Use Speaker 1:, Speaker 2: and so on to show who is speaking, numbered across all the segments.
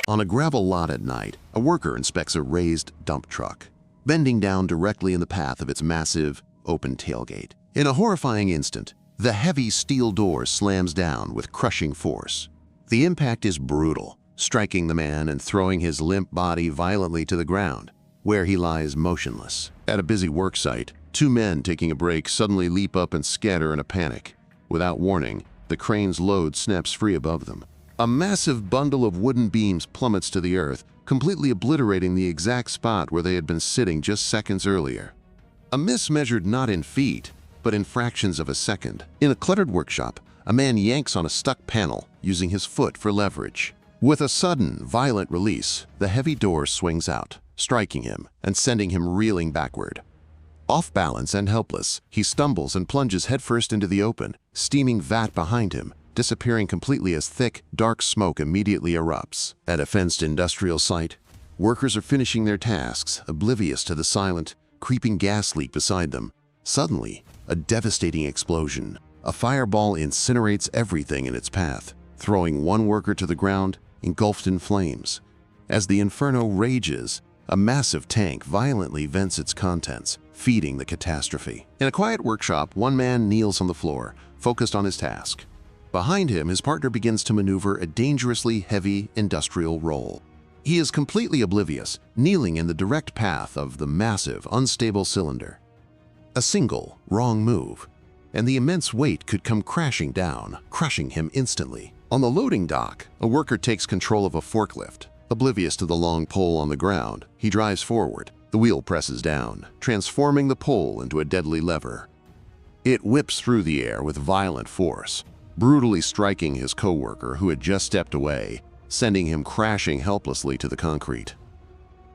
Speaker 1: On a gravel lot at night, a worker inspects a raised dump truck, bending down directly in the path of its massive, open tailgate. In a horrifying instant, the heavy steel door slams down with crushing force. The impact is brutal, striking the man and throwing his limp body violently to the ground, where he lies motionless. At a busy work site, two men taking a break suddenly leap up and scatter in a panic. Without warning, the crane's load snaps free above them. A massive bundle of wooden beams plummets to the earth, completely obliterating the exact spot where they had been sitting just seconds earlier. A miss measured not in feet, but in fractions of a second. In a cluttered workshop, a man yanks on a stuck panel, using his foot for leverage. With a sudden, violent release, the heavy door swings out, striking him and sending him reeling backward. Off balance and helpless, he stumbles and plunges headfirst into the open, steaming vat behind him, disappearing completely as thick, dark smoke immediately erupts. At a fenced industrial site, workers are finishing their tasks, oblivious to the silent, creeping gas leak beside them. Suddenly, a devastating explosion. A fireball incinerates everything in its path, throwing one worker to the ground, engulfed in flames. As the inferno rages, a massive tank violently vents its contents, feeding the catastrophe. In a quiet workshop, one man kneels on the floor, focused on his task. Behind him, his partner begins to maneuver a dangerously heavy industrial roll. He is completely oblivious, kneeling in the direct path of the massive, unstable cylinder. A single, wrong move, and the immense weight could come crashing down, crushing him instantly. On the loading dock, a worker takes control of a forklift. Oblivious to the long pole on the ground, he drives forward. The wheel presses down, transforming the pole into a deadly lever. It whips through the air with violent force, brutally striking his co-worker who had just stepped away, sending him crashing helplessly to the concrete.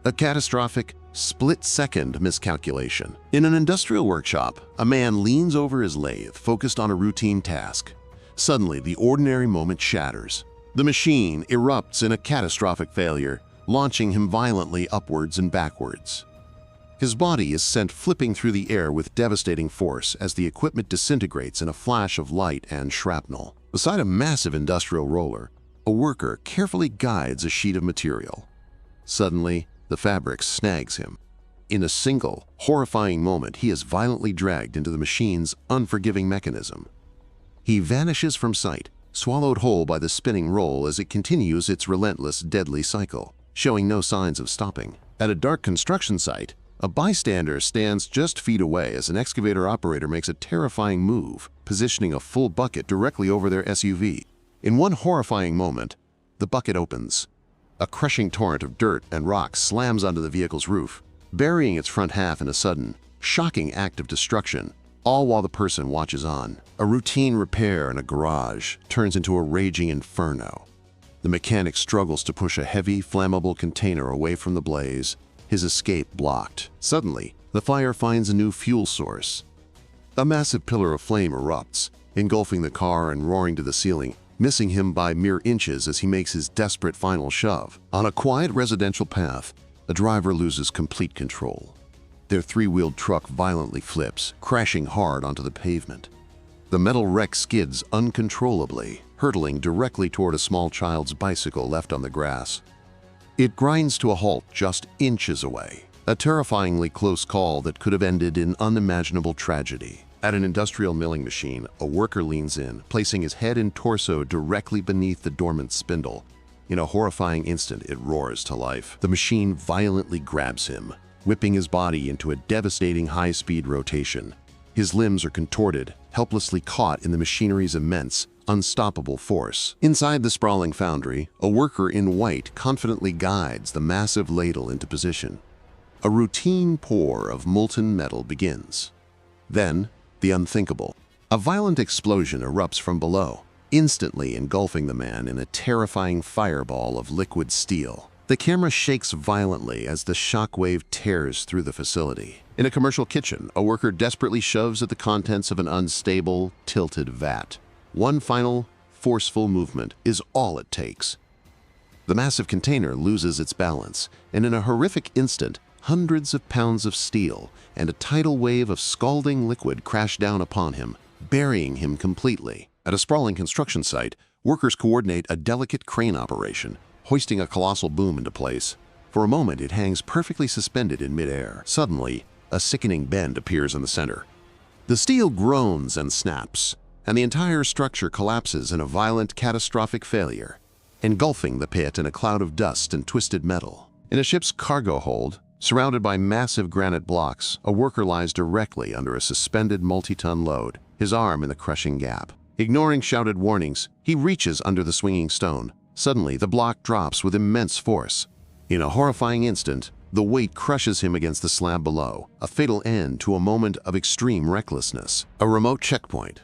Speaker 1: A catastrophic, split-second miscalculation. In an industrial workshop, a man leans over his lathe, focused on a routine task. Suddenly, the ordinary moment shatters. The machine erupts in a catastrophic failure, launching him violently upwards and backwards. His body is sent flipping through the air with devastating force as the equipment disintegrates in a flash of light and shrapnel. Beside a massive industrial roller, a worker carefully guides a sheet of material. Suddenly, the fabric snags him. In a single, horrifying moment, he is violently dragged into the machine's unforgiving mechanism. He vanishes from sight, swallowed whole by the spinning roll as it continues its relentless, deadly cycle, showing no signs of stopping. At a dark construction site, a bystander stands just feet away as an excavator operator makes a terrifying move, positioning a full bucket directly over their SUV. In one horrifying moment, the bucket opens. A crushing torrent of dirt and rocks slams onto the vehicle's roof, burying its front half in a sudden, shocking act of destruction, all while the person watches on. A routine repair in a garage turns into a raging inferno. The mechanic struggles to push a heavy, flammable container away from the blaze, his escape blocked. Suddenly, the fire finds a new fuel source. A massive pillar of flame erupts, engulfing the car and roaring to the ceiling, missing him by mere inches as he makes his desperate final shove. On a quiet residential path, a driver loses complete control. Their three-wheeled truck violently flips, crashing hard onto the pavement. The metal wreck skids uncontrollably, hurtling directly toward a small child's bicycle left on the grass. It grinds to a halt just inches away, a terrifyingly close call that could have ended in unimaginable tragedy. At an industrial milling machine, a worker leans in, placing his head and torso directly beneath the dormant spindle. In a horrifying instant, it roars to life. The machine violently grabs him, whipping his body into a devastating high-speed rotation. His limbs are contorted, helplessly caught in the machinery's immense, unstoppable force. Inside the sprawling foundry, a worker in white confidently guides the massive ladle into position. A routine pour of molten metal begins. Then, the unthinkable. A violent explosion erupts from below, instantly engulfing the man in a terrifying fireball of liquid steel. The camera shakes violently as the shockwave tears through the facility. In a commercial kitchen, a worker desperately shoves at the contents of an unstable, tilted vat. One final, forceful movement is all it takes. The massive container loses its balance, and in a horrific instant, hundreds of pounds of steel and a tidal wave of scalding liquid crash down upon him, burying him completely. At a sprawling construction site, workers coordinate a delicate crane operation, hoisting a colossal boom into place. For a moment, it hangs perfectly suspended in midair. Suddenly, a sickening bend appears in the center. The steel groans and snaps, and the entire structure collapses in a violent, catastrophic failure, engulfing the pit in a cloud of dust and twisted metal. In a ship's cargo hold, surrounded by massive granite blocks, a worker lies directly under a suspended multi-ton load, his arm in the crushing gap. Ignoring shouted warnings, he reaches under the swinging stone. Suddenly, the block drops with immense force. In a horrifying instant, the weight crushes him against the slab below, a fatal end to a moment of extreme recklessness. A remote checkpoint.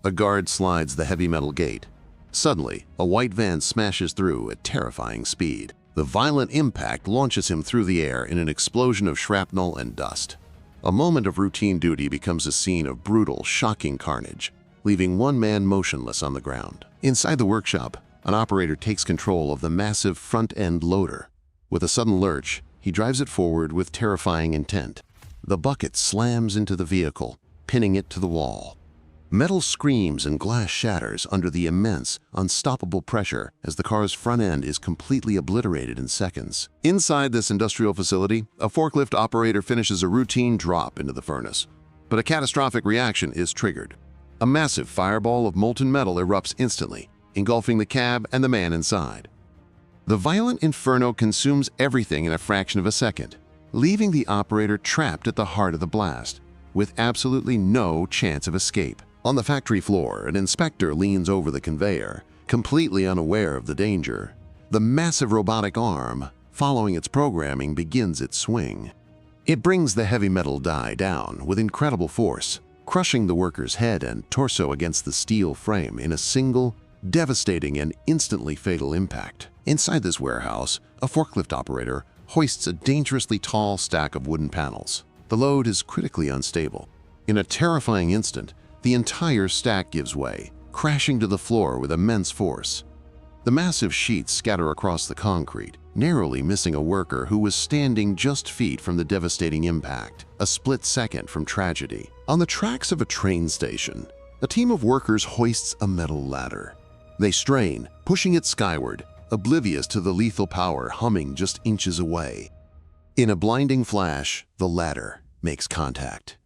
Speaker 1: A guard slides the heavy metal gate. Suddenly, a white van smashes through at terrifying speed. The violent impact launches him through the air in an explosion of shrapnel and dust. A moment of routine duty becomes a scene of brutal, shocking carnage, leaving one man motionless on the ground. Inside the workshop, an operator takes control of the massive front-end loader. With a sudden lurch, he drives it forward with terrifying intent. The bucket slams into the vehicle, pinning it to the wall. Metal screams and glass shatters under the immense, unstoppable pressure as the car's front end is completely obliterated in seconds. Inside this industrial facility, a forklift operator finishes a routine drop into the furnace. But a catastrophic reaction is triggered. A massive fireball of molten metal erupts instantly, engulfing the cab and the man inside. The violent inferno consumes everything in a fraction of a second, leaving the operator trapped at the heart of the blast, with absolutely no chance of escape. On the factory floor, an inspector leans over the conveyor, completely unaware of the danger. The massive robotic arm, following its programming, begins its swing. It brings the heavy metal die down with incredible force, crushing the worker's head and torso against the steel frame in a single, devastating and instantly fatal impact. Inside this warehouse, a forklift operator hoists a dangerously tall stack of wooden panels. The load is critically unstable. In a terrifying instant, the entire stack gives way, crashing to the floor with immense force. The massive sheets scatter across the concrete, narrowly missing a worker who was standing just feet from the devastating impact, a split second from tragedy. On the tracks of a train station, a team of workers hoists a metal ladder. They strain, pushing it skyward, oblivious to the lethal power humming just inches away. In a blinding flash, the ladder makes contact.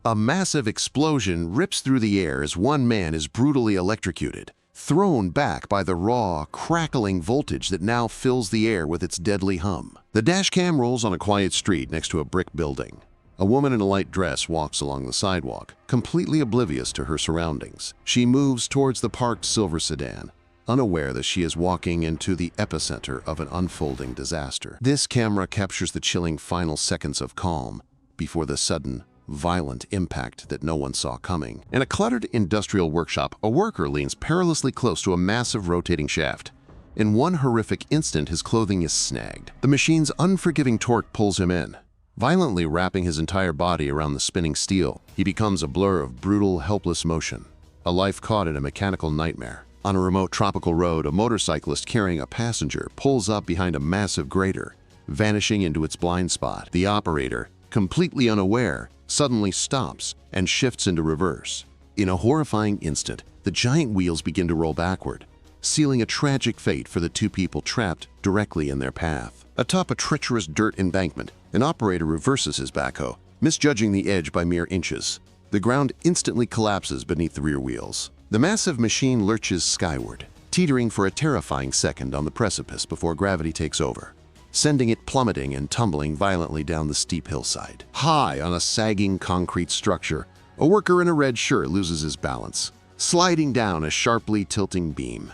Speaker 1: A massive explosion rips through the air as one man is brutally electrocuted, thrown back by the raw, crackling voltage that now fills the air with its deadly hum. The dashcam rolls on a quiet street next to a brick building. A woman in a light dress walks along the sidewalk, completely oblivious to her surroundings. She moves towards the parked silver sedan, unaware that she is walking into the epicenter of an unfolding disaster. This camera captures the chilling final seconds of calm before the sudden, violent impact that no one saw coming. In a cluttered industrial workshop, a worker leans perilously close to a massive rotating shaft. In one horrific instant, his clothing is snagged. The machine's unforgiving torque pulls him in, violently wrapping his entire body around the spinning steel. He becomes a blur of brutal, helpless motion, a life caught in a mechanical nightmare. On a remote tropical road, a motorcyclist carrying a passenger pulls up behind a massive grader, vanishing into its blind spot. The operator, completely unaware, suddenly stops and shifts into reverse. In a horrifying instant, the giant wheels begin to roll backward, sealing a tragic fate for the two people trapped directly in their path. Atop a treacherous dirt embankment, an operator reverses his backhoe, misjudging the edge by mere inches. The ground instantly collapses beneath the rear wheels. The massive machine lurches skyward, teetering for a terrifying second on the precipice before gravity takes over, sending it plummeting and tumbling violently down the steep hillside. High on a sagging concrete structure, a worker in a red shirt loses his balance, sliding down a sharply tilting beam.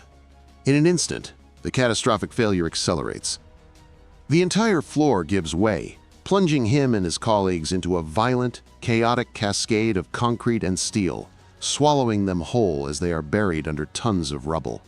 Speaker 1: In an instant, the catastrophic failure accelerates. The entire floor gives way, plunging him and his colleagues into a violent, chaotic cascade of concrete and steel, swallowing them whole as they are buried under tons of rubble.